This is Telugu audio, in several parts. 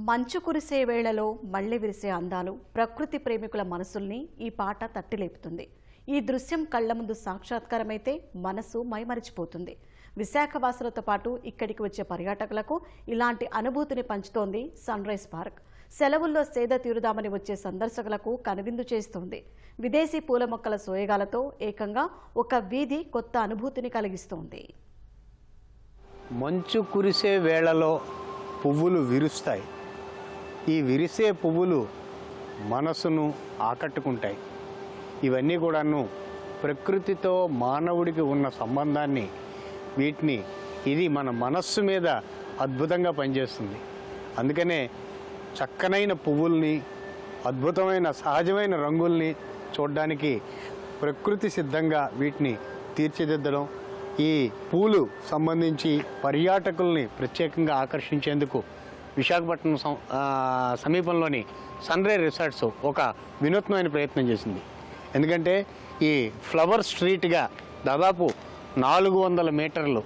మంచు కురిసే వేళలో మళ్ళీ విరిసే అందాలు ప్రకృతి ప్రేమికుల మనసుల్ని ఈ పాట తట్టిలేపుతుంది. ఈ దృశ్యం కళ్ల ముందు సాక్షాత్కారమైతే మనసు మైమరిచిపోతుంది. విశాఖవాసులతో పాటు ఇక్కడికి వచ్చే పర్యాటకులకు ఇలాంటి అనుభూతిని పంచుతోంది సన్ రైజ్ పార్క్. సెలవుల్లో సేద తీరుదామని వచ్చే సందర్శకులకు కనువిందు చేస్తోంది. విదేశీ పూల మొక్కల సోయగాలతో ఏకంగా ఒక వీధి కొత్త అనుభూతిని కలిగిస్తోంది. మంచు కురిసే వేళలో పువ్వులు విరుస్తాయి. ఈ విరిసే పువ్వులు మనసును ఆకట్టుకుంటాయి. ఇవన్నీ కూడాను ప్రకృతితో మానవుడికి ఉన్న సంబంధాన్ని ఇది మన మనస్సు మీద అద్భుతంగా పనిచేస్తుంది. అందుకనే చక్కనైన పువ్వుల్ని, అద్భుతమైన సహజమైన రంగుల్ని చూడడానికి ప్రకృతి సిద్ధంగా వీటిని తీర్చిదిద్దడం, ఈ పూలు సంబంధించి పర్యాటకుల్ని ప్రత్యేకంగా ఆకర్షించేందుకు విశాఖపట్నం సమీపంలోని సన్ రైజ్ రిసార్ట్స్ ఒక వినూత్నమైన ప్రయత్నం చేసింది. ఎందుకంటే ఈ ఫ్లవర్ స్ట్రీట్గా దాదాపు 400 మీటర్లు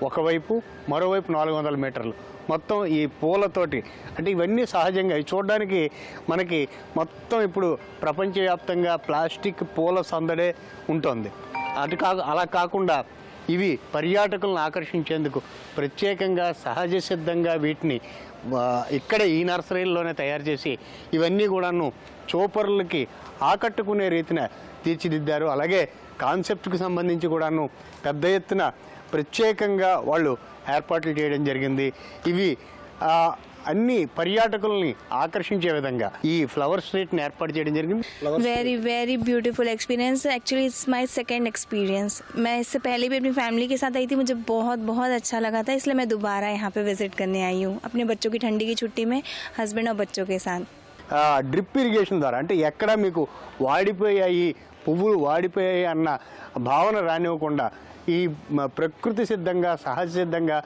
ఒకవైపు, మరోవైపు 400 మీటర్లు మొత్తం ఈ పూలతోటి, అంటే ఇవన్నీ సహజంగా చూడడానికి మనకి మొత్తం ఇప్పుడు ప్రపంచవ్యాప్తంగా ప్లాస్టిక్ పూల సందడే ఉంటుంది. అలా కాకుండా ఇవి పర్యాటకులను ఆకర్షించేందుకు ప్రత్యేకంగా సహజ సిద్ధంగా వీటిని ఇక్కడ ఈ నర్సరీల్లోనే తయారు చేసి ఇవన్నీ కూడాను చూపరులకి ఆకట్టుకునే రీతిన తీర్చిదిద్దారు. అలాగే కాన్సెప్ట్కి సంబంధించి కూడాను పెద్ద ఎత్తున ప్రత్యేకంగా వాళ్ళు ఏర్పాట్లు చేయడం జరిగింది. ఇవి అన్ని పర్యాటకుల్ని ఆకర్షించే విధంగా ఈ ఫ్లవర్ స్ట్రీట్ని ఏర్పాటు చేయడం జరిగింది. Very beautiful experience. Actually it's my second experience. मैं इससे पहले भी अपनी फैमिली के साथ आई थी. मुझे बहुत अच्छा लगा था, इसलिए मैं दोबारा यहाँ पे विजिट करने आई हूँ अपने बच्चों की ठंडी की छुट्टी में, हस्बैंड और बच्चों के साथ. డ్రిప్ ఇరిగేషన్ ద్వారా అంటే ఎక్కడ మీకు వాడిపోయాయి, పువ్వులు వాడిపోయాయి అన్న భావన రానివ్వకుండా ఈ ప్రకృతి సిద్ధంగా, సహజ సిద్ధంగా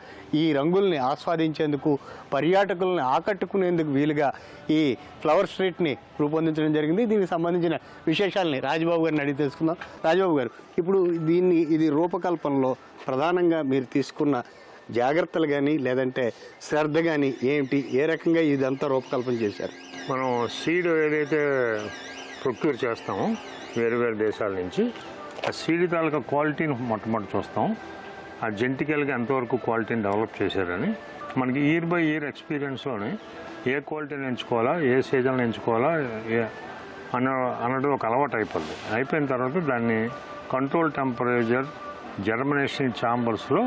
ఈ రంగుల్ని ఆస్వాదించేందుకు, పర్యాటకుల్ని ఆకట్టుకునేందుకు వీలుగా ఈ ఫ్లవర్ స్ట్రీట్ని రూపొందించడం జరిగింది. దీనికి సంబంధించిన విశేషాలని రాజబాబు గారిని అడిగి తెలుసుకుందాం. రాజబాబు గారు, ఇప్పుడు ఇది రూపకల్పనలో ప్రధానంగా మీరు తీసుకున్న జాగ్రత్తలు కానీ లేదంటే శ్రద్ధ కానీ ఏమిటి? ఏ రకంగా ఇదంతా రూపకల్పన చేశారు? మనం సీడ్ ఏదైతే ప్రొక్యూర్ చేస్తామో వేరు దేశాల నుంచి, ఆ సీడ్ తాలూకా క్వాలిటీని మొట్టమొదటి చూస్తాం. ఆ జెంటికల్గా ఎంతవరకు క్వాలిటీని డెవలప్ చేశారని మనకి ఇయర్ బై ఇయర్ ఎక్స్పీరియన్స్లోని ఏ క్వాలిటీని ఎంచుకోవాలా, ఏ సీజన్లో ఎంచుకోవాలా అన్నది ఒక అలవాటు అయిపోయిన తర్వాత దాన్ని కంట్రోల్ టెంపరేచర్ జర్మినేషన్ ఛాంబర్స్లో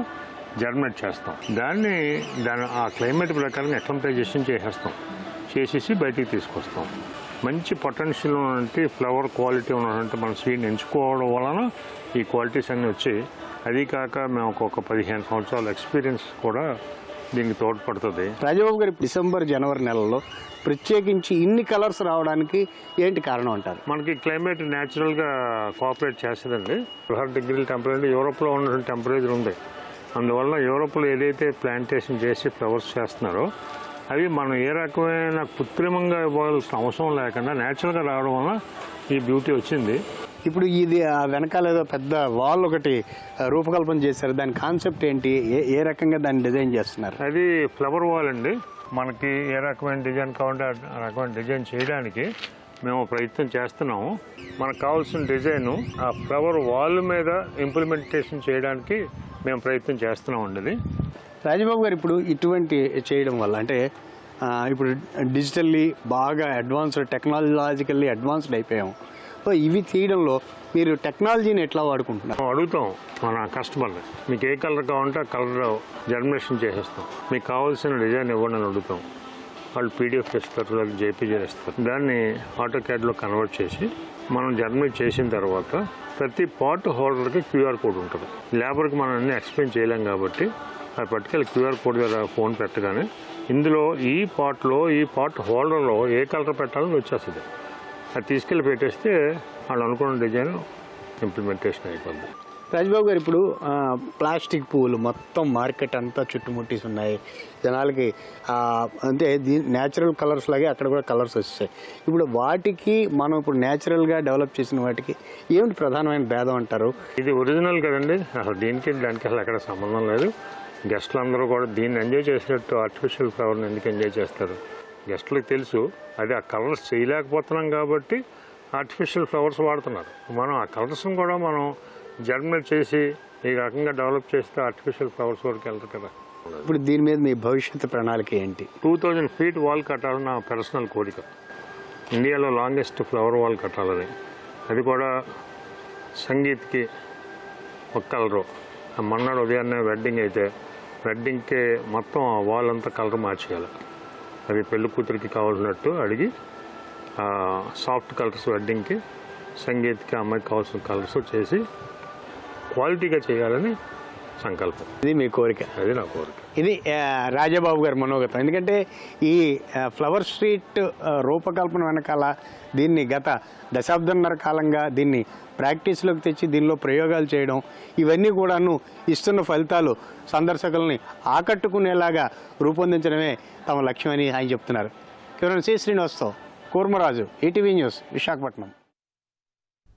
జర్మినేట్ చేస్తాం. దాన్ని ఆ క్లైమేట్ ప్రకారంగా అక్లిమటైజేషన్ చేసేసి బయటికి తీసుకొస్తాం. మంచి పొటెన్షియల్ ఉన్నటువంటి ఫ్లవర్ క్వాలిటీ ఉన్నటువంటి మన సీడ్ని ఎంచుకోవడం వలన ఈ క్వాలిటీస్ అన్నీ వచ్చాయి. అది కాక మేము ఒక 15 సంవత్సరాల ఎక్స్పీరియన్స్ కూడా దీనికి తోడ్పడుతుంది. రాజబాబు గారు, డిసెంబర్ జనవరి నెలల్లో ప్రత్యేకించి ఇన్ని కలర్స్ రావడానికి ఏంటి కారణం అంటారు? మనకి క్లైమేట్ న్యాచురల్గా కోఆపరేట్ చేస్తుందండి. 12 డిగ్రీల టెంపరేచర్ యూరోప్లో ఉన్నటువంటి టెంపరేచర్ ఉంది. అందువల్ల యూరోప్లో ఏదైతే ప్లాంటేషన్ చేసి ఫ్లవర్స్ చేస్తున్నారో అవి మనం ఏ రకమైన కృత్రిమంగా ఇవ్వాల్సిన అవసరం లేకుండా న్యాచురల్గా రావడం వల్ల ఈ బ్యూటీ వచ్చింది. ఇప్పుడు ఇది వెనకాల ఏదో పెద్ద వాల్ ఒకటి రూపకల్పన చేశారు. దాని కాన్సెప్ట్ ఏంటి? ఏ రకంగా దాన్ని డిజైన్ చేస్తున్నారు? అది ఫ్లవర్ వాల్ అండి. మనకి ఏ రకమైన డిజైన్ కావాలంటే ఆ రకమైన డిజైన్ చేయడానికి మేము ప్రయత్నం చేస్తున్నాము. మనకు కావాల్సిన డిజైను ఆ ఫ్లవర్ వాల్ మీద ఇంప్లిమెంటేషన్ చేయడానికి మేము ప్రయత్నం చేస్తున్నామండి. రాజబాబు గారు, ఇప్పుడు ఇటువంటి చేయడం వల్ల అంటే ఇప్పుడు డిజిటల్లీ బాగా టెక్నాలజికల్లీ అడ్వాన్స్డ్ అయిపోయాము. సో ఇవి తీయడంలో మీరు టెక్నాలజీని ఎట్లా వాడుకుంటున్నారు? అడుగుతాం మన కస్టమర్ని, మీకు ఏ కలర్ కావాలంటే ఆ కలర్ జర్మినేషన్ చేసేస్తాం. మీకు కావాల్సిన డిజైన్ ఇవ్వండి అని అడుగుతాం. వాళ్ళు పీడిఎఫ్ ఇస్తారు, జేపీజీ ఇస్తారు. దాన్ని ఆటోక్యాడ్లో కన్వర్ట్ చేసి మనం జర్మినేట్ చేసిన తర్వాత ప్రతి పాట్ హోల్డర్కి క్యూఆర్ కోడ్ ఉంటుంది. లేబర్కి మనం అన్నీ ఎక్స్ప్లెయిన్ చేయలేం కాబట్టి ఆ పట్టుకెళ్ళి క్యూఆర్ కోడ్ మీద ఫోన్ పెట్టగానే ఇందులో ఈ పాట్ హోల్డర్లో ఏ కలర్ పెట్టాలని వచ్చేస్తుంది. అది తీసుకెళ్ళి పెట్టేస్తే వాళ్ళు అనుకున్న డిజైన్ ఇంప్లిమెంటేషన్ అయిపోద్ది. రాజబాబు గారు, ఇప్పుడు ప్లాస్టిక్ పువ్వులు మొత్తం మార్కెట్ అంతా చుట్టుముట్టేసి ఉన్నాయి. జనాలకి అంటే న్యాచురల్ కలర్స్ లాగే అక్కడ కూడా కలర్స్ వస్తాయి. ఇప్పుడు వాటికి మనం ఇప్పుడు న్యాచురల్గా డెవలప్ చేసిన వాటికి ఏమిటి ప్రధానమైన భేదం అంటారు? ఇది ఒరిజినల్ కదండి, అసలు దానికి అసలు ఎక్కడ సంబంధం లేదు. గెస్టులు అందరూ కూడా దీన్ని ఎంజాయ్ చేసినట్టు ఆర్టిఫిషియల్ ఫ్లవర్ని ఎందుకు ఎంజాయ్ చేస్తారు? గెస్టులకు తెలుసు. అది ఆ కలర్స్ చేయలేకపోతున్నాం కాబట్టి ఆర్టిఫిషియల్ ఫ్లవర్స్ వాడుతున్నారు. మనం ఆ కలర్స్ని కూడా మనం జర్మినేట్ చేసి ఈ రకంగా డెవలప్ చేస్తే ఆర్టిఫిషియల్ ఫ్లవర్స్ వరకు వెళ్తారు కదా. ఇప్పుడు దీని మీద మీ భవిష్యత్తు ప్రణాళిక ఏంటి? 2000 feet వాల్ కట్టాలని నా పర్సనల్ కోరిక. ఇండియాలో లాంగెస్ట్ ఫ్లవర్ వాల్ కట్టాలని. అది కూడా సంగీత్కి ఒక కలరు. మొన్నడు ఉదయాన్నే వెడ్డింగ్ అయితే వెడ్డింగ్కి మొత్తం ఆ వాల్ అంతా కలర్ మార్చేయాలి. అది పెళ్లి కూతురికి కావాల్సినట్టు అడిగి సాఫ్ట్ కలర్స్ వెడ్డింగ్కి, సంగీత్కి అమ్మాయికి కావాల్సిన కలర్స్ చేసి క్వాలిటీగా చేయాలని సంకల్పం. ఇది మీ కోరిక? అది నా కోరిక. ఇది రాజాబాబు గారి మనోగతం. ఎందుకంటే ఈ ఫ్లవర్ స్ట్రీట్ రూపకల్పన వెనకాల దీన్ని గత దశాబ్దంన్నర కాలంగా దీన్ని ప్రాక్టీస్లోకి తెచ్చి దీనిలో ప్రయోగాలు చేయడం, ఇవన్నీ కూడాను ఇస్తున్న ఫలితాలు సందర్శకుల్ని ఆకట్టుకునేలాగా రూపొందించడమే తమ లక్ష్యమని ఆయన చెప్తున్నారు. కెమెరామెన్ సి శ్రీనివాస్తో కూర్మరాజు, ఈటీవీ న్యూస్, విశాఖపట్నం.